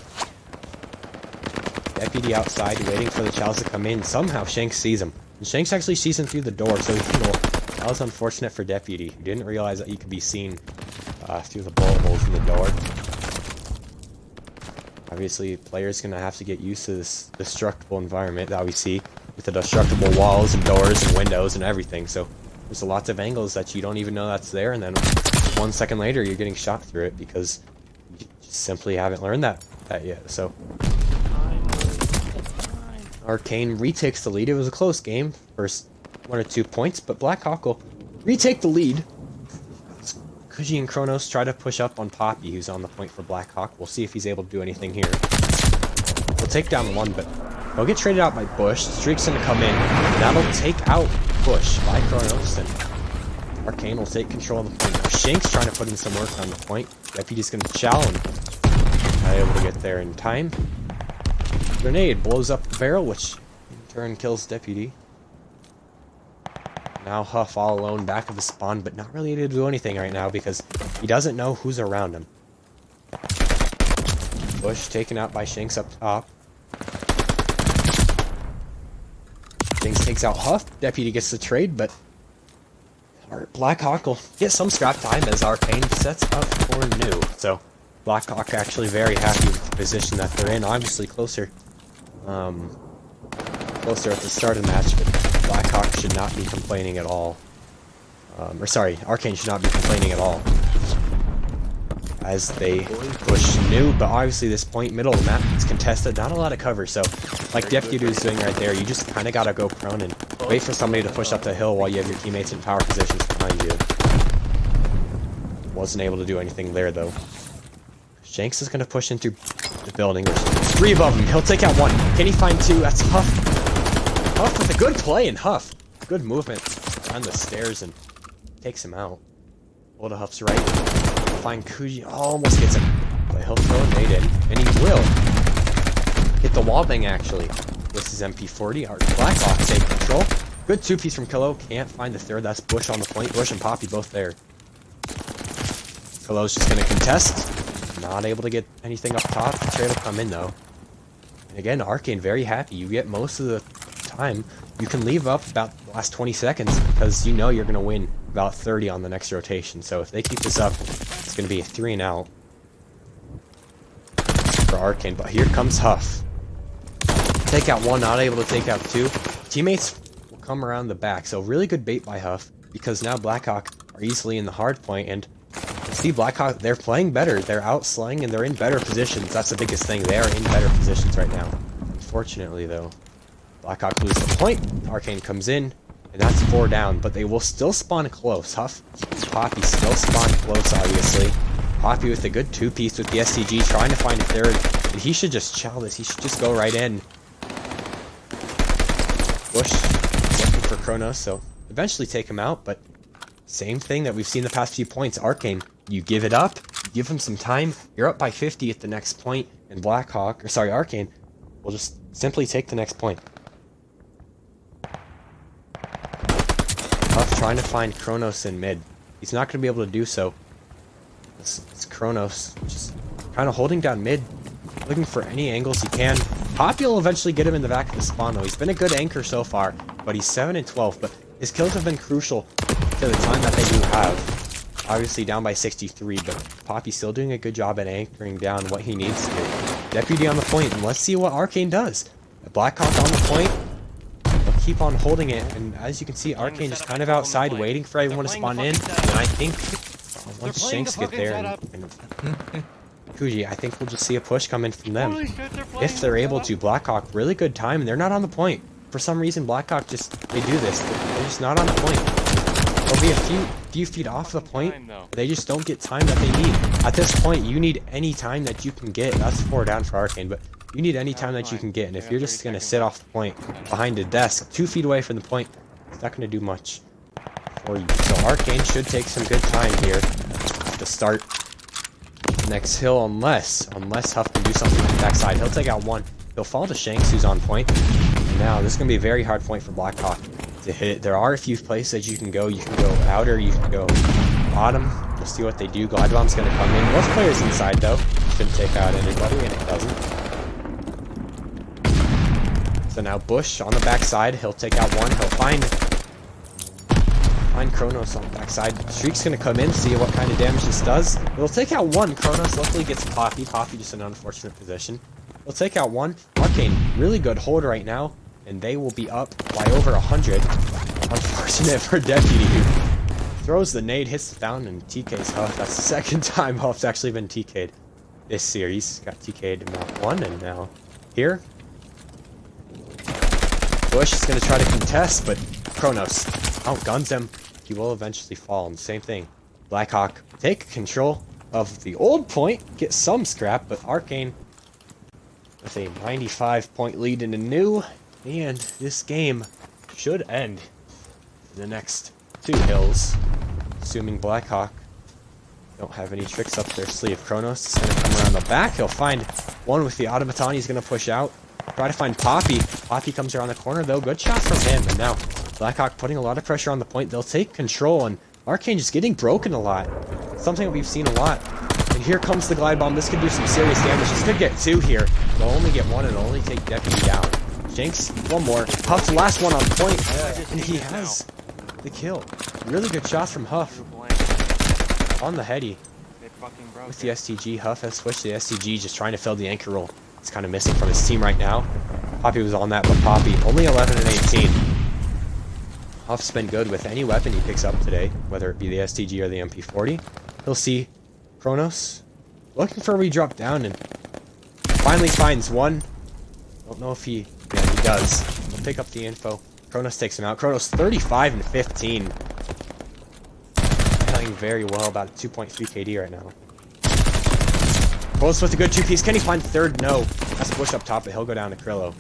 Deputy outside waiting for the Chows to come in. Somehow Shanks sees him. And Shanks actually sees him through the door, so that was unfortunate for Deputy. He didn't realize that he could be seen through the bullet holes in the door. Obviously, players gonna have to get used to this destructible environment that we see with the destructible walls and doors and windows and everything. So there's lots of angles that you don't even know that's there, and then 1 second later you're getting shot through it because you just simply haven't learned that yet. So Arcane retakes the lead. It was a close game, first 1 or 2 points, but Blackhawk will retake the lead. Kuji and Kronos try to push up on Poppy, who's on the point for Blackhawk. We'll see if he's able to do anything here. He'll take down 1, but he'll get traded out by Bush. Streak's gonna come in, and that'll take out Bush by Kronos, and Arcane will take control of the point. Shanks trying to put in some work on the point. Deputy's gonna chow and not able to get there in time. Grenade blows up the barrel, which in turn kills Deputy. Now Huff all alone back of the spawn, but not really able to do anything right now because he doesn't know who's around him. Bush taken out by Shanks up top. Shanks takes out Huff. Deputy gets the trade, but Blackhawk will get some scrap time as Arcane sets up for new. So Blackhawk actually very happy with the position that they're in. Obviously closer at the start of the match, but Blackhawk should not be complaining at all. Or sorry, Arcane should not be complaining at all as they push new, but obviously this point middle of the map is contested, not a lot of cover, so like Deputy is doing right there, you just kind of gotta go prone and wait for somebody to push up the hill while you have your teammates in power positions behind you. Wasn't able to do anything there though. Shanks is gonna push into the building. There's 3 above him. He'll take out 1. Can he find 2? That's Huff. Huff with a good play, and Huff. Good movement on the stairs and takes him out. Hold to Huff's right. Find Kuji. Almost gets him. But he'll throw a nade in. And he will. Hit the wall bang actually. This is MP40. Our Blackhawk take control. Good 2-piece from Kilo. Can't find the 3rd. That's Bush on the point. Bush and Poppy both there. Kilo's just gonna contest. Not able to get anything up top. The trade will come in though. And again, Arcane very happy. You get most of the time. You can leave up about the last 20 seconds because you know you're going to win about 30 on the next rotation. So if they keep this up, it's going to be a 3 and out for Arcane. But here comes Huff. Take out 1, not able to take out 2. Teammates will come around the back. So really good bait by Huff because now Blackhawk are easily in the hard point, and see Blackhawk, they're playing better. They're out slaying and they're in better positions. That's the biggest thing. They are in better positions right now. Unfortunately though, Blackhawk loses the point. Arcane comes in, and that's 4 down, but they will still spawn close. Huff, Poppy still spawn close, obviously. Poppy with a good 2-piece with the SCG, trying to find a 3rd, and he should just chow this. He should just go right in. Bush looking for Kronos, so eventually take him out, but same thing that we've seen the past few points. Arcane, you give it up, you give him some time, you're up by 50 at the next point, and Blackhawk, or sorry, Arcane, will just simply take the next point. Huff trying to find Kronos in mid. He's not going to be able to do so. It's Kronos just kind of holding down mid, looking for any angles he can. Poppy will eventually get him in the back of the spawn though. He's been a good anchor so far, but he's 7 and 12, but his kills have been crucial to the time that they do have. Obviously down by 63, but Poppy's still doing a good job at anchoring down what he needs to do. Deputy on the point, and let's see what Arcane does. Blackhawk on the point. They'll keep on holding it, and as you can see, Arcane just kind of outside waiting for everyone to spawn in, and I think once Shanks get there, and Kuji, I think we'll just see a push come in from them. If they're able to, Blackhawk, really good time, and they're not on the point. For some reason, Blackhawk they do this. They're just not on the point. They'll be a few feet off the point, but they just don't get time that they need. At this point, you need any time that you can get. That's 4 down for Arcane, but you need any time that you can get, and if you're just going to sit off the point behind a desk 2 feet away from the point, it's not going to do much for you. So Arcane should take some good time here to start the next hill, unless Huff can do something on the backside. He'll take out one. He'll fall to Shanks, who's on point. And now this is going to be a very hard point for Blackhawk to hit. There are a few places you can go. You can go outer, you can go bottom. We'll see what they do. Glide Bomb's going to come in. Most players inside though. Shouldn't take out anybody, and it doesn't. So now Bush on the backside. He'll take out one. He'll find Kronos on the backside. Shriek's going to come in, see what kind of damage this does. He'll take out one. Kronos luckily gets Poppy. Poppy just in an unfortunate position. He'll take out one. Arcane, really good hold right now, and they will be up by over 100. Unfortunate for Deputy, who throws the nade, hits the fountain, and TK's Huff. That's the second time Huff's actually been TK'd this series. Got TK'd in map 1, and now here. Bush is going to try to contest, but Kronos outguns him. He will eventually fall, and same thing. Blackhawk take control of the old point, get some scrap, but Arcane with a 95-point lead in the new, and this game should end in the next 2 hills, assuming Blackhawk don't have any tricks up their sleeve. Kronos is going to come around the back. He'll find one with the automaton. He's going to push out. Try to find Poppy. Poppy comes around the corner though. Good shot from him. And now Blackhawk putting a lot of pressure on the point. They'll take control, and Arcane just getting broken a lot. Something that we've seen a lot. And here comes the glide bomb. This could do some serious damage. This could get 2 here. They'll only get 1 and only take Deputy down. Shanks, one more. Huff, the last one on point. And he has the kill. Really good shots from Huff. On the heady. With the STG, Huff has switched to the STG, just trying to fill the anchor role. It's kind of missing from his team right now. Poppy was on that, but Poppy only 11 and 18. Huff's been good with any weapon he picks up today, whether it be the STG or the MP40. He'll see Kronos looking for a redrop down, and finally finds one. Don't know if he does. He'll pick up the info. Kronos takes him out. Kronos 35 and 15. Playing very well, about 2.3 KD right now. Close with a good 2-piece. Can he find the third? No. That's a push up top, but he'll go down to Krillo.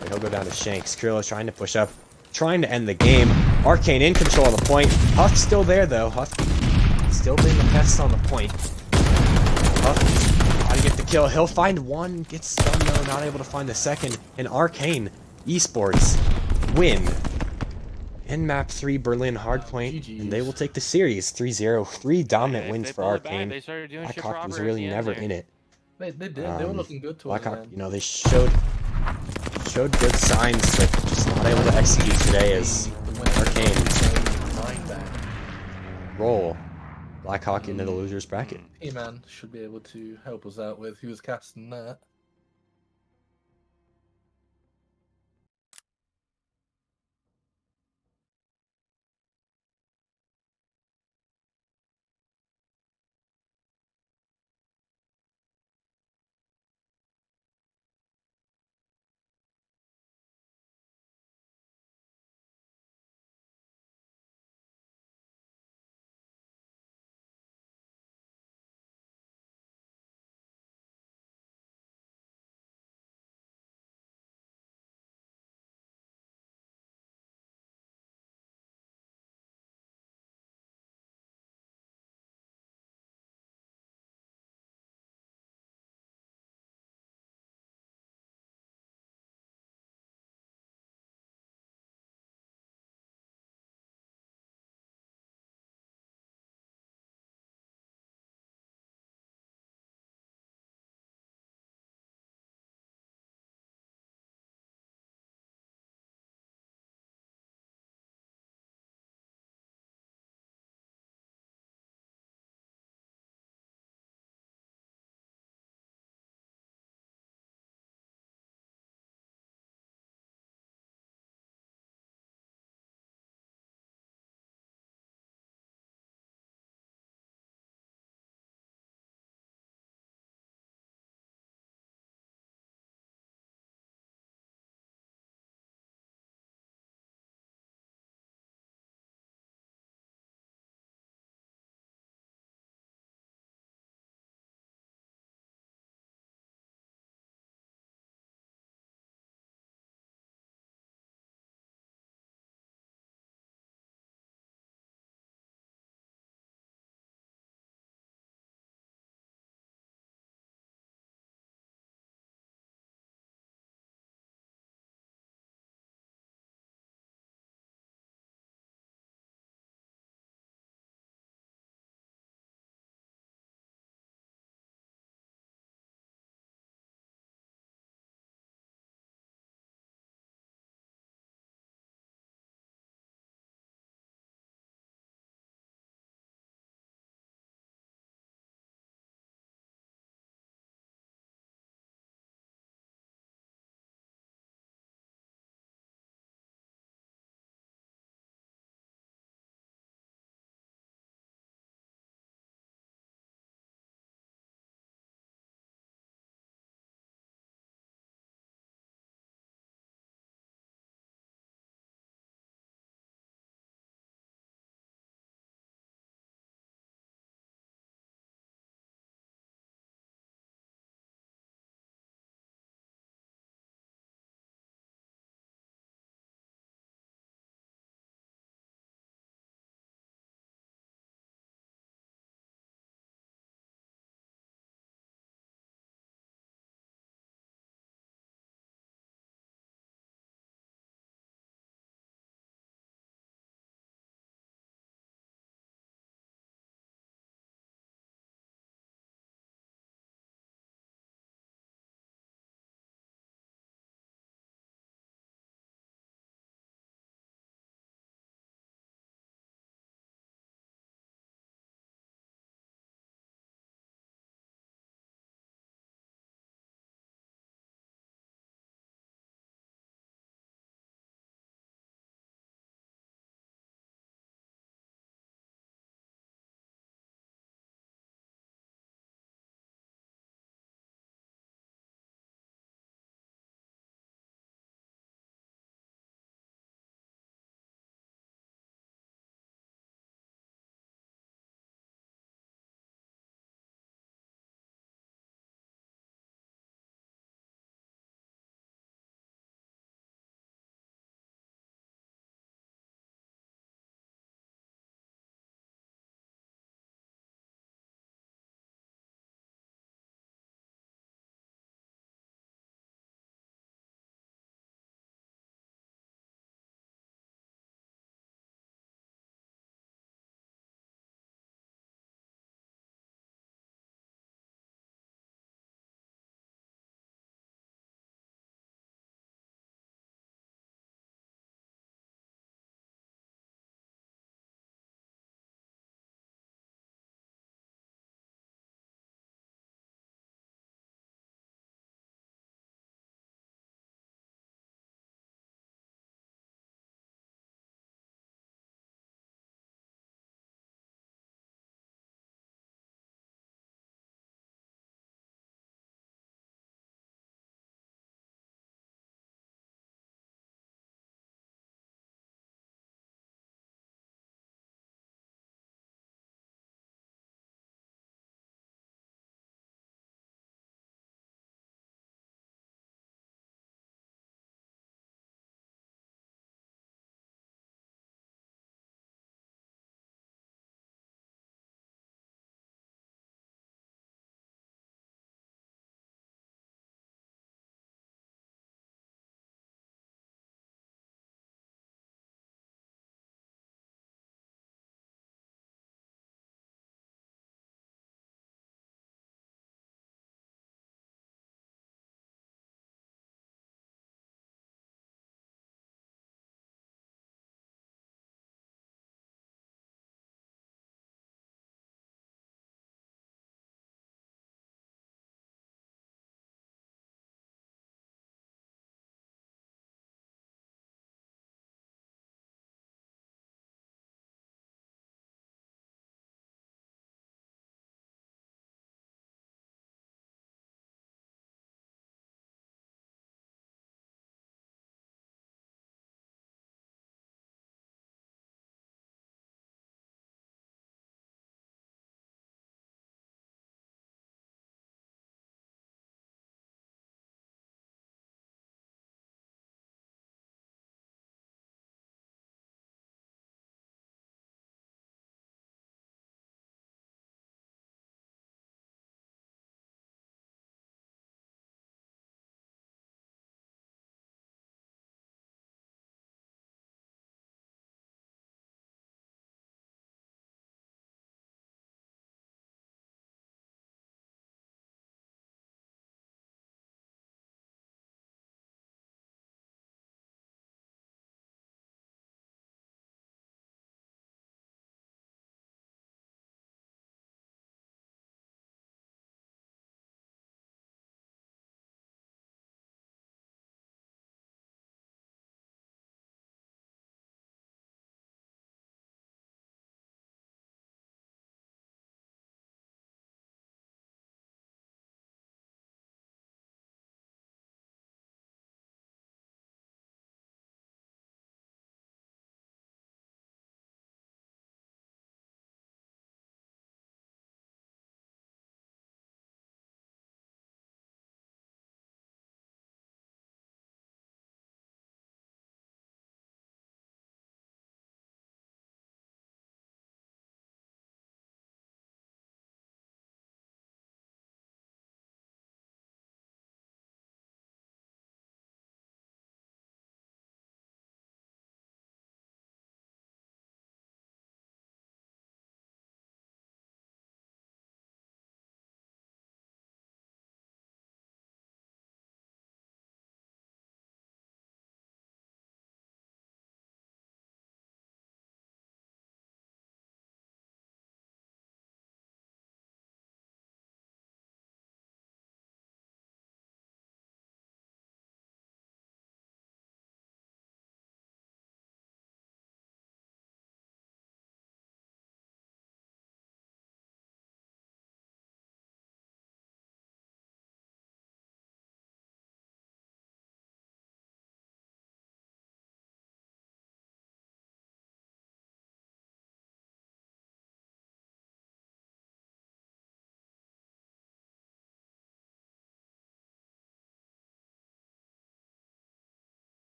Or he'll go down to Shanks. Krillo's trying to push up, trying to end the game. Arcane in control of the point. Huff's still there though. Huff still being the best on the point. Huff trying to get the kill. He'll find one. Gets stunned though, not able to find the second. And Arcane Esports win in map 3 Berlin Hardpoint, and they will take the series 3-0. 3 dominant wins for Arcane. Blackhawk was really never in it.
They did. They were looking good towards
Blackhawk, you know, they showed good signs, but just not able to execute today as Arcane roll Blackhawk into the losers bracket.
He-Man should be able to help us out with who's casting that.